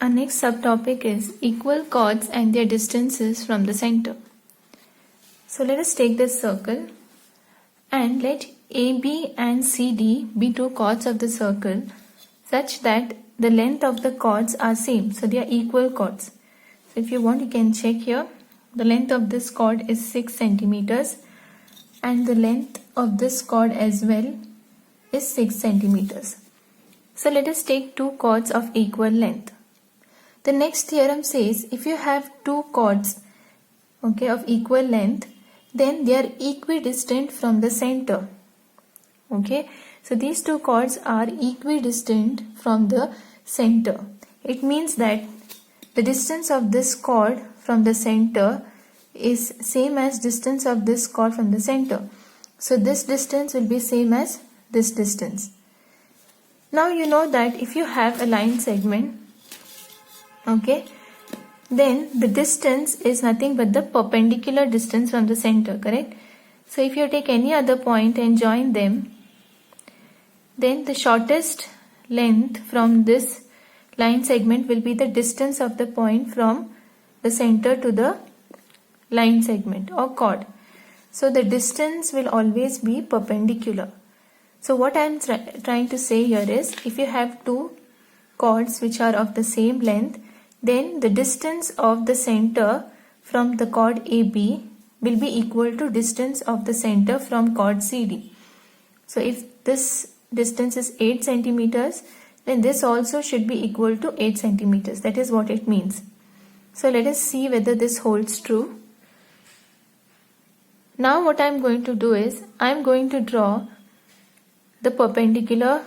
Our next subtopic is equal chords and their distances from the center. So let us take this circle and let AB and CD be two chords of the circle such that the length of the chords are same. So they are equal chords. So if you want, you can check here. The length of this chord is 6 centimeters and the length of this chord as well is 6 centimeters. So let us take two chords of equal length. The next theorem says if you have two chords of equal length, then they are equidistant from the center. So these two chords are equidistant from the center. It means that the distance of this chord from the center is same as distance of this chord from the center. So this distance will be same as this distance. Now you know that if you have a line segment, then the distance is nothing but the perpendicular distance from the center, correct? So if you take any other point and join them, then the shortest length from this line segment will be the distance of the point from the center to the line segment or chord. So the distance will always be perpendicular. So what I am trying to say here is if you have two chords which are of the same length, then the distance of the center from the chord AB will be equal to distance of the center from chord CD. So if this distance is 8 centimeters, then this also should be equal to 8 centimeters. That is what it means. So let us see whether this holds true. Now what I am going to do is I am going to draw the perpendicular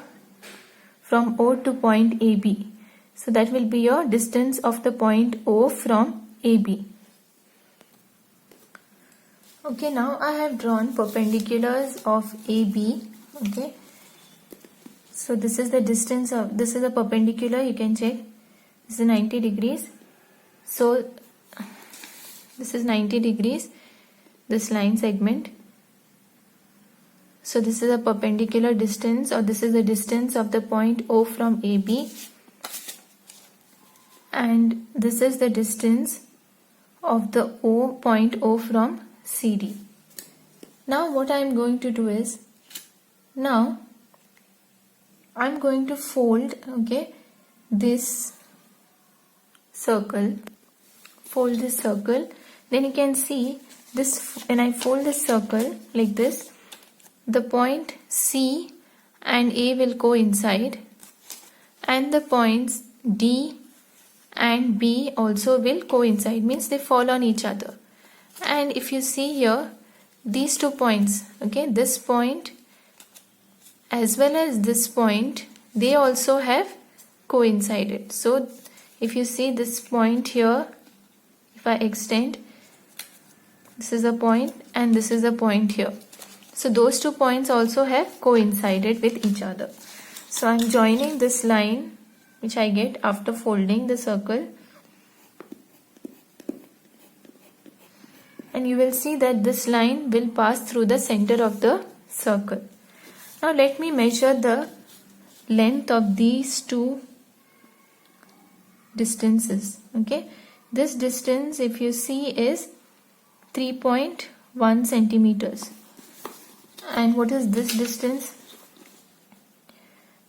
from O to point AB. So that will be your distance of the point O from AB. Now I have drawn perpendiculars of AB. So this is the distance of, this is a perpendicular, you can check. This is 90 degrees. So this is 90 degrees, this line segment. So this is a perpendicular distance, or this is the distance of the point O from AB. And this is the distance of the point O from CD. Now what I am going to do is, now I am going to fold this circle, then you can see this, when I fold this circle like this, the point C and A will coincide and the points D and B also will coincide, means they fall on each other. And if you see here, these 2 points, this point as well as this point, they also have coincided. So if you see this point here, if I extend, this is a point and this is a point here. So those 2 points also have coincided with each other. So I am joining this line which I get after folding the circle, and you will see that this line will pass through the center of the circle. Now let me measure the length of these two distances. This distance, if you see, is 3.1 centimeters. And what is this distance?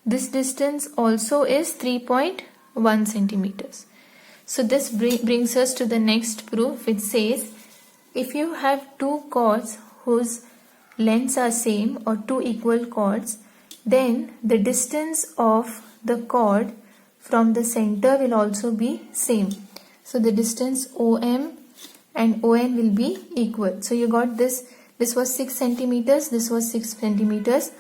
This distance also is 3.1 centimeters. So this brings us to the next proof, which says if you have two chords whose lengths are same, or two equal chords, then the distance of the chord from the center will also be same. So the distance OM and ON will be equal. So you got this was 6 centimeters, this was 6 centimeters,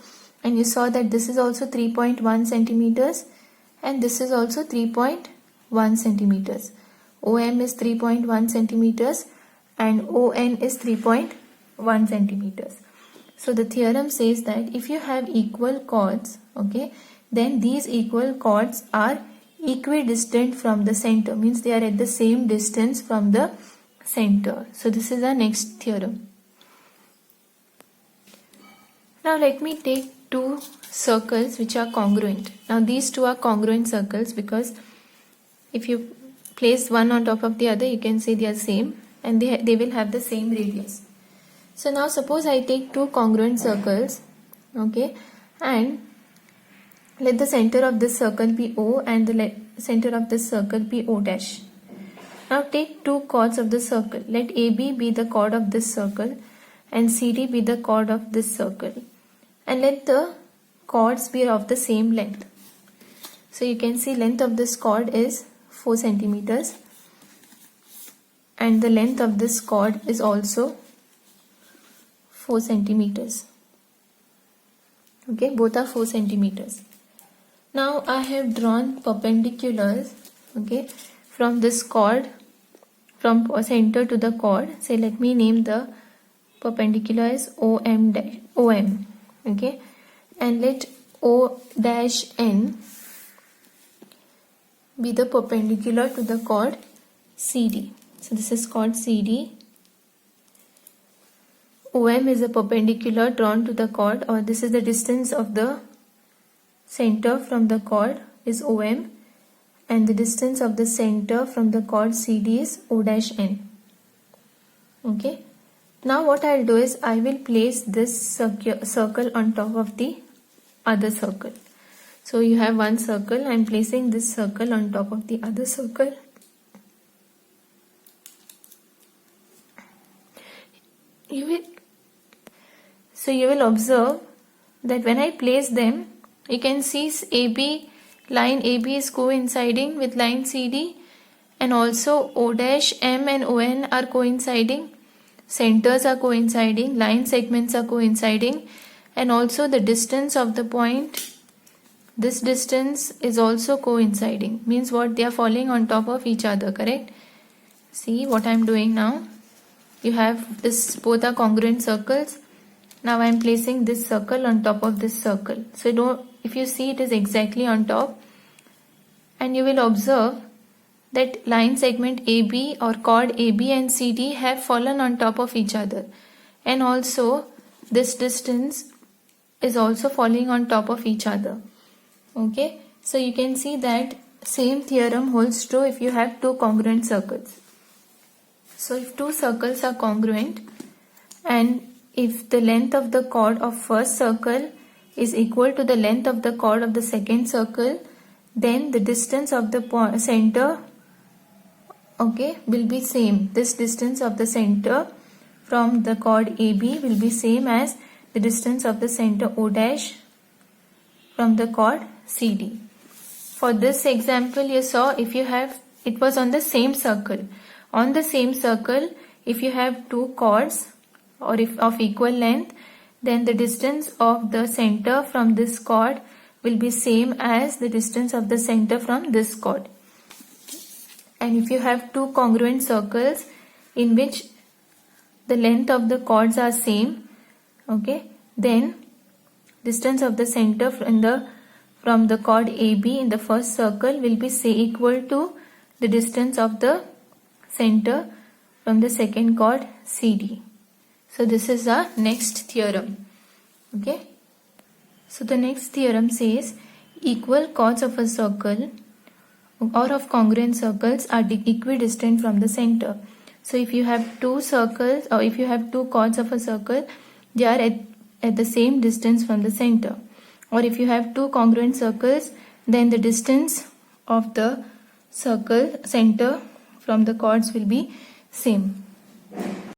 and you saw that this is also 3.1 centimeters and this is also 3.1 centimeters. OM is 3.1 centimeters and ON is 3.1 centimeters. So the theorem says that if you have equal chords, then these equal chords are equidistant from the center, means they are at the same distance from the center. So this is our next theorem. Now let me take two circles which are congruent. Now these two are congruent circles because if you place one on top of the other, you can see they are same and they will have the same radius. So now suppose I take two congruent circles, okay, and let the center of this circle be O and the center of this circle be O dash. Now take two chords of the circle. Let AB be the chord of this circle and CD be the chord of this circle. And let the chords be of the same length. So you can see length of this chord is 4 centimeters and the length of this chord is also 4 centimeters. Okay, both are 4 centimeters. Now I have drawn perpendiculars, okay, from this chord, from center to the chord. Say let me name the perpendicular as OM, okay, and let O dash N be the perpendicular to the chord CD. So this is chord CD. OM is a perpendicular drawn to the chord, or this is the distance of the center from the chord is OM, and the distance of the center from the chord CD is O dash N. Okay. Now what I'll do is I will place this circle on top of the other circle. So you have one circle, I'm placing this circle on top of the other circle. You will observe that when I place them, you can see line AB is coinciding with line CD, and also O dash M and ON are coinciding, centers are coinciding, line segments are coinciding, and also the distance of the point, this distance is also coinciding. Means what? They are falling on top of each other, correct? See what I am doing now. You have this, both are congruent circles. Now I am placing this circle on top of this circle. So if you see, it is exactly on top, and you will observe that line segment AB or chord AB and CD have fallen on top of each other, and also this distance is also falling on top of each other. Okay, so you can see that same theorem holds true if you have two congruent circles. So if two circles are congruent, and if the length of the chord of first circle is equal to the length of the chord of the second circle, then the distance of the center, okay, will be same. This distance of the center from the chord AB will be same as the distance of the center O dash from the chord CD. For this example you saw, if you have, it was on the same circle. On the same circle, if you have two chords or if of equal length, then the distance of the center from this chord will be same as the distance of the center from this chord. And if you have two congruent circles in which the length of the chords are same, okay, then distance of the center from the chord AB in the first circle will be equal to the distance of the center from the second chord CD. So this is our next theorem. Okay. So the next theorem says equal chords of a circle or of congruent circles are equidistant from the center. So if you have two circles, or if you have two chords of a circle, they are at the same distance from the center. Or if you have two congruent circles, then the distance of the circle center from the chords will be same.